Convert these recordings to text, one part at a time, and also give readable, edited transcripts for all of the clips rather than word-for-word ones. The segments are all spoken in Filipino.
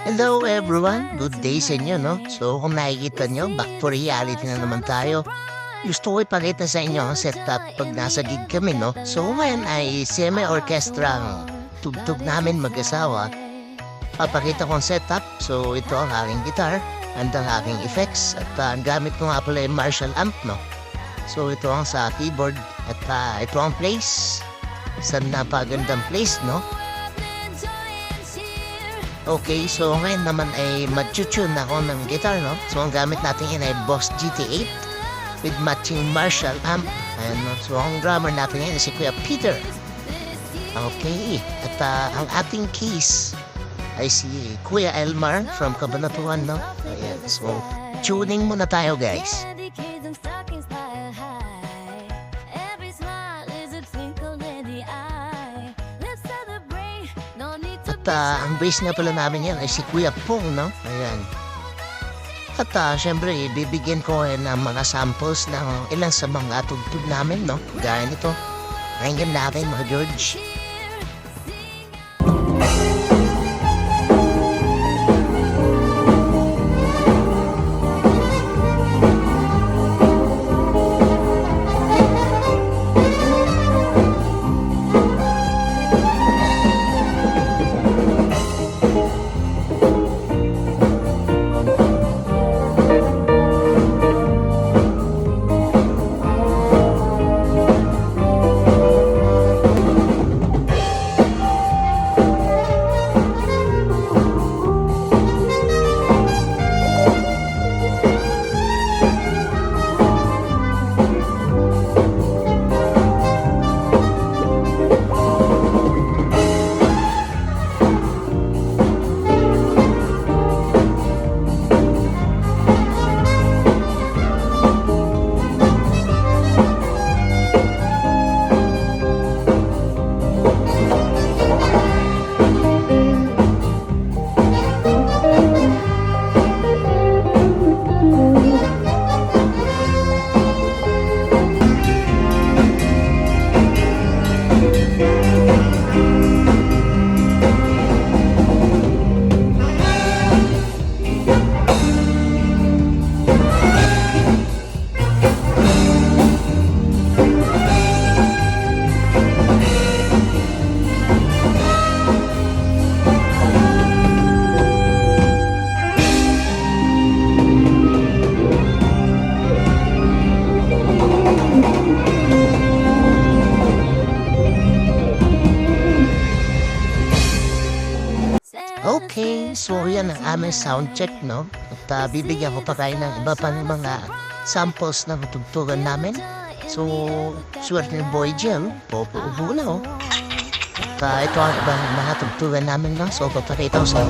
Hello everyone, good day sa inyo, no? So kung nakikita nyo, back to reality na naman tayo. Gusto ko ipakita sa inyo ang setup pag nasa gig kami, no? So ngayon ay semi-orchestra ang tugtog namin mag-asawa. Papakita ko ang setup, so ito ang aking guitar, and ang aking effects, at ang gamit ko nga pala yung Marshall amp, no? So ito ang sa keyboard, at ito ang place. Sa napagandang place, no? Okay, so ngayon naman ay mag-tune ako ng guitar, no? So ang gamit natin yun ay Boss GT8 with matching Marshall amp. And so ang drummer natin yun si Kuya Peter. Okay, at ang ating keys ay si Kuya Elmar from Cabanatuan, no? Ayan, so tuning muna tayo, guys. At ang bass nga pala namin yan ay si Kuya Pong, no? Ayan. At syempre, bibigyan ko ng mga samples ng ilan sa mga tugtog namin, no? Gaya nito. Pakinggan natin, mga George. Okay, so yan ang aming sound check, no? At bibigyan ko pa kayo ng iba pang mga samples ng tugtugan namin. So, swerte ni Boy Jim, ubo na, oh. At ito ang ibang mga tugtugan namin, no? So, papakita ko sa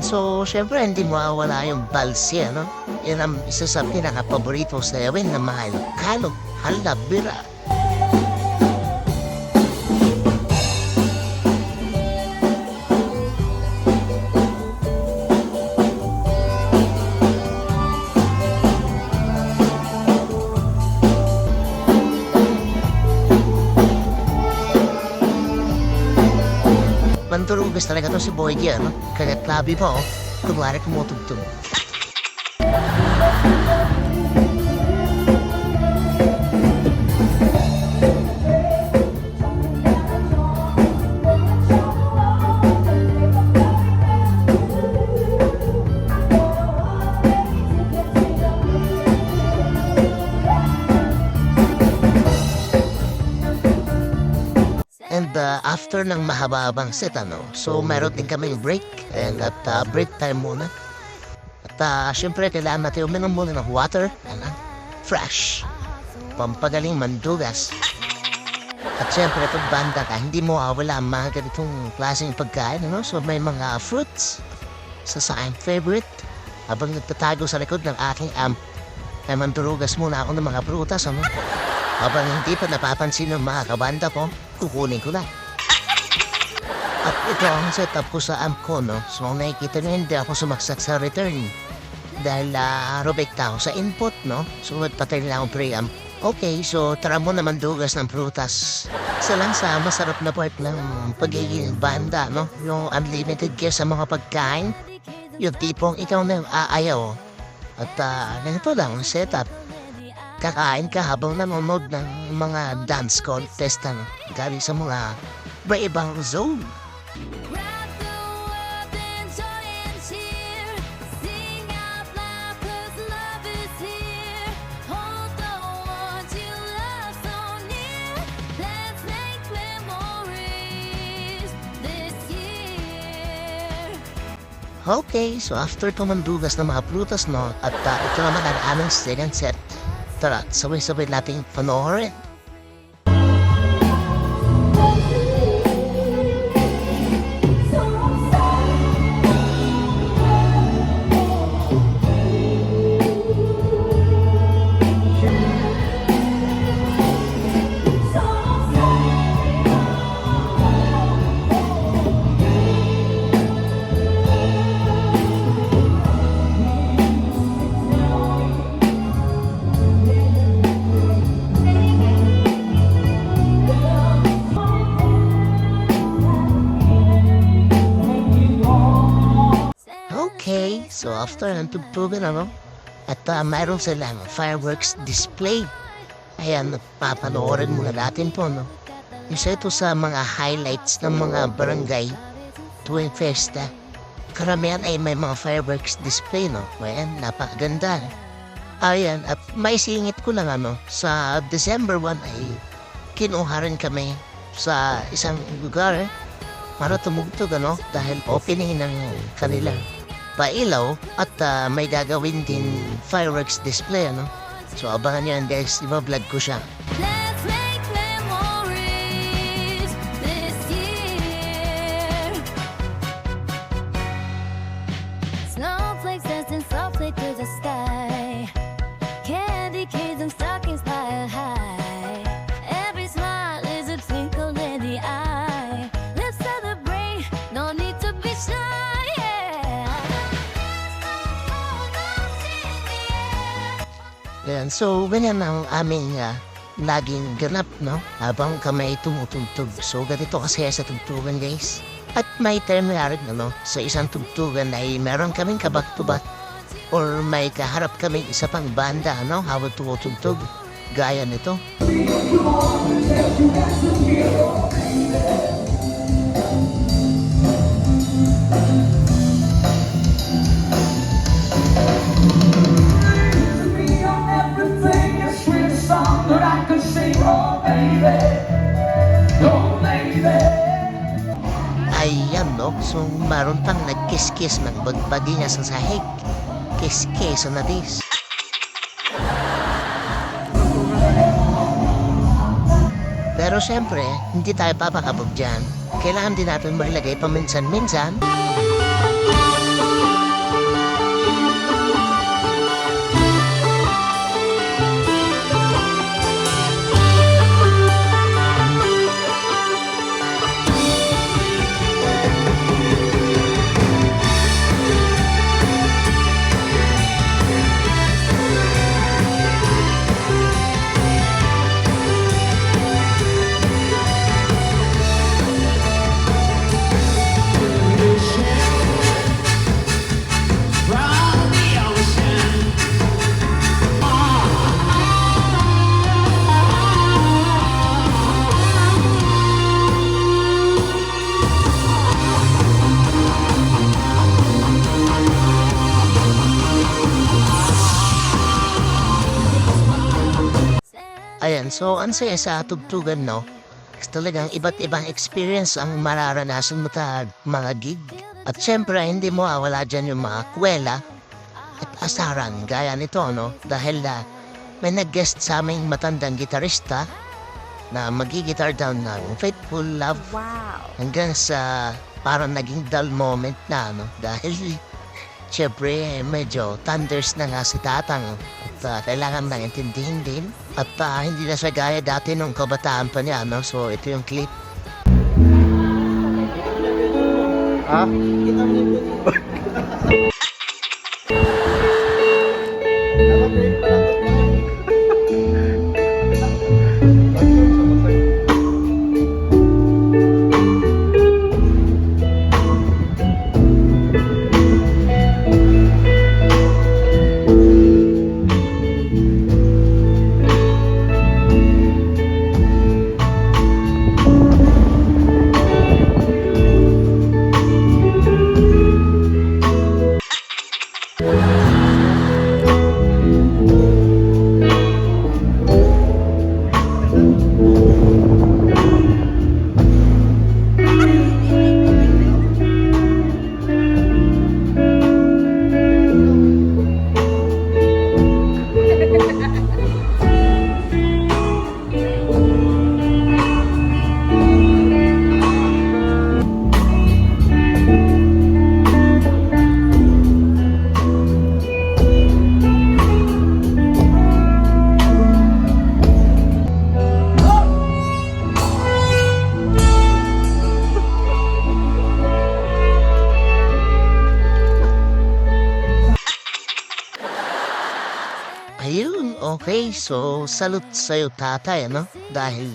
So, syempre, hindi mawawala yung balsi, ano? Yan ang isa sa pinaka-paborito sa yawin na mahal. Kalog, halabira. Manturugas talaga to si Boy G, ano? Kaya klabi pa, oh. Kumari kumutugtog. And after ng mahaba-habang set, ano, so meron din kaming break. And at break time muna. At syempre, kailangan natin uminom muna ng water. Ano, fresh. Pampagaling mandugas. At syempre, pag banda ka, hindi mo wala ang mga ganitong klaseng pagkain. Ano? So may mga fruits sa aking favorite. Habang nagtatago sa likod ng aking amp, ay mandurugas muna ako ng mga prutas. Ano? Habang hindi pa napapansin ng mga kabanda ko, kukunin ko na. At ito ang setup ko sa amp ko, no? So nakikita nyo, hindi ako sumaksak sa return. Dahil robekta ako sa input, no? So patay nila akong preamp. Okay, so tara mo naman dugas ng prutas. Isa lang sa masarap na part ng pagiging banda, no? Yung unlimited care sa mga pagkain. Yung tipong ikaw na yung aayaw. At ganito lang ang setup. Kakain ka habang nanonood ng mga dance contest ano, galing sa mga iba-ibang zone. Okay, so after tumandugas ng mga prutas, no, at ito naman ang aming second set. Tara, sabay-sabay nating panoorin. Okay, so after ng tugtugan, ano, at mayroon silang fireworks display. Ayan, papanoorin muna natin po, no. Isa ito sa mga highlights ng mga barangay tuwing festa. Karamihan ay may mga fireworks display, no. Ayan, napakaganda. Ayan, at may singit ko lang, ano, sa December 1 ay kinuha rin kami sa isang lugar para tumugtog, ano, dahil opening ng kanila pailaw at may gagawin din fireworks display, ano? So abangan nyo yan guys, iba-vlog ko siya. Let's make memories this year. Snowflakes dancing softly to the sky. Candy canes and stockings piled high. Every smile is a twinkle in the eye. Let's celebrate, no need to be shy. Ayan, so ganyan ang aming laging ganap, no? Habang kami tumutugtog. So ganito kasi sa tugtugan guys. At may time na rin, ano, sa isang tugtugan ay meron kaming kabak-tubak or may kaharap kaming isa pang banda, ano, habang tumutugtog. Gaya nito. Ayan, no? So, maroon pang nagkiss-kiss ng bagbagi niya sa sahig. Kiss-kiss na this. Pero siyempre, hindi tayo papakabog dyan. Kailangan din natin mailagay paminsan-minsan. So, ang saya sa tugtugan, no? Talagang iba't ibang experience ang mararanasan mo sa mga gig. At syempre, hindi mo wala dyan yung mga kwela at asaran gaya nito, no? Dahil may nag-guest sa aming matandang gitarista na magigitar down ng Faithful Love. Wow. Hanggang sa parang naging dull moment na, no? Dahil syempre, medyo thunders na nga si Tatang at kailangan nang intindihin din. At hindi na siya gaya dati nung kabataan pa niya, no? So, ito yung clip. Ha? Ayun, okay. So, salute sa'yo tatay, ano? Dahil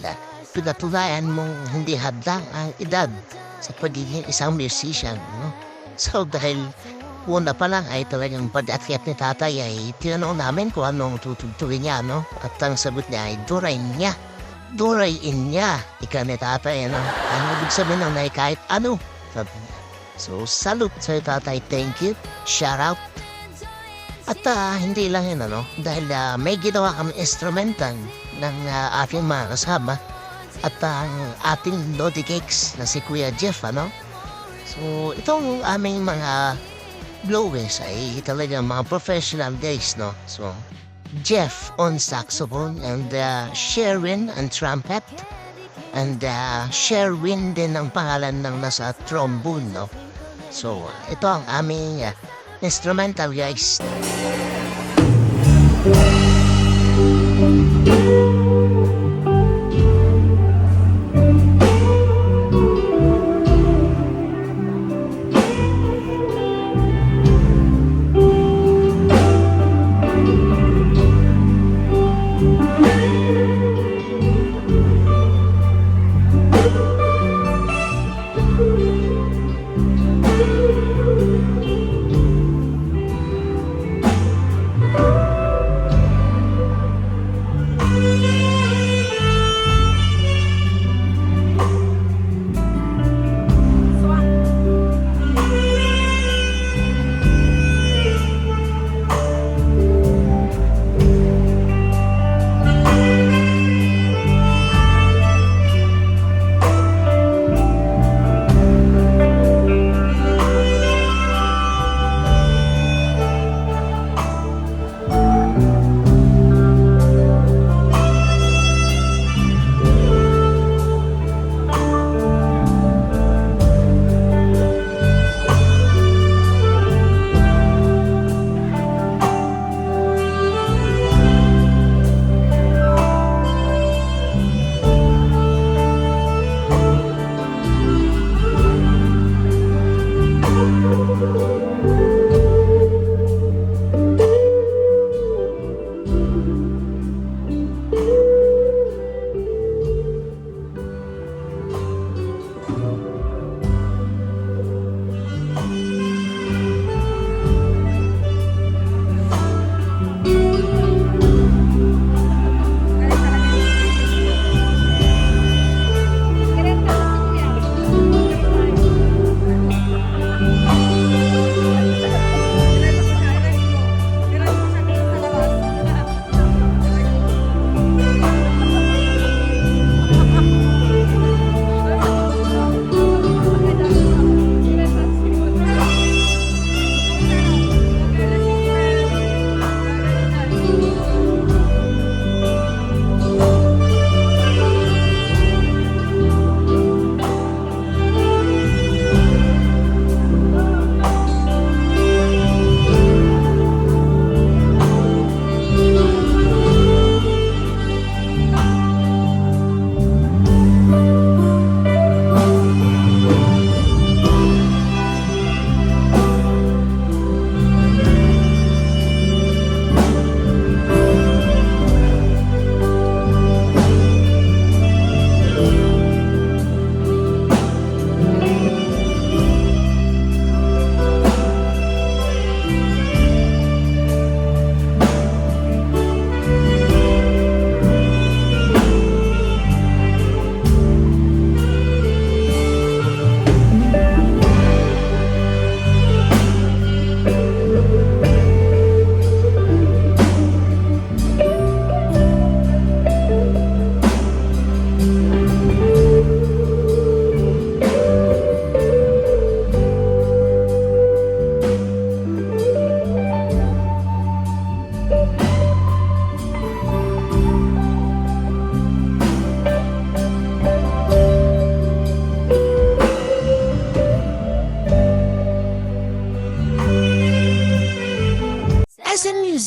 pinatunayan mong hindi hadlang ang edad sa pagiging isang musician, no? So, dahil una pa lang ay talagang pag-akyat ni tatay ay tinanong namin kung anong tutugtugin niya, no? At ang sagot niya ay durain niya. Durain niya. Ika ni tatay, ano? Ano ibig sabihin ng kahit ano? Sabi niya. So, salute sa'yo tatay. Thank you. Shout out. At hindi lang yun, ano, dahil may ginawa kami instrumental ng ating mga kasama at ang ating Lodi Cakes na si Kuya Jeff, ano. So, itong aming mga blowers ay talagang mga professional guys, no. So, Jeff on saxophone and Sherwin on trumpet and Sherwin din ang pangalan ng nasa trombone, no. So, ito ang aming instrumental, guys.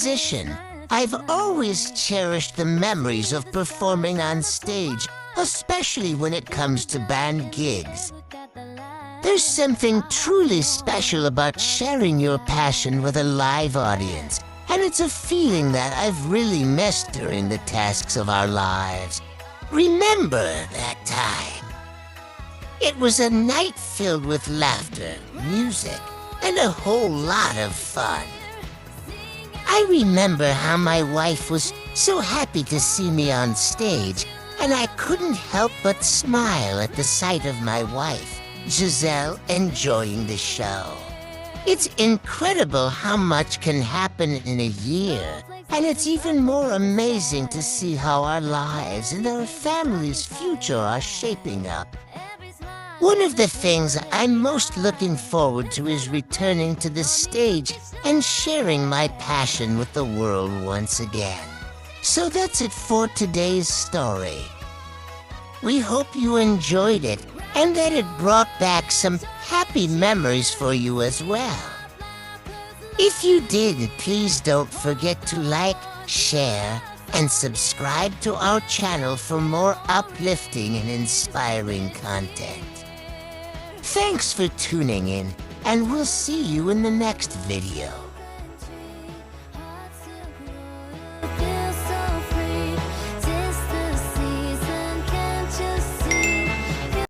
musician, I've always cherished the memories of performing on stage, especially when it comes to band gigs. There's something truly special about sharing your passion with a live audience, and it's a feeling that I've really missed during the tasks of our lives. Remember that time? It was a night filled with laughter, music, and a whole lot of fun. I remember how my wife was so happy to see me on stage, and I couldn't help but smile at the sight of my wife, Giselle, enjoying the show. It's incredible how much can happen in a year, and it's even more amazing to see how our lives and our family's future are shaping up. One of the things I'm most looking forward to is returning to the stage and sharing my passion with the world once again. So that's it for today's story. We hope you enjoyed it and that it brought back some happy memories for you as well. If you did, please don't forget to like, share, and subscribe to our channel for more uplifting and inspiring content. Thanks for tuning in, and we'll see you in the next video.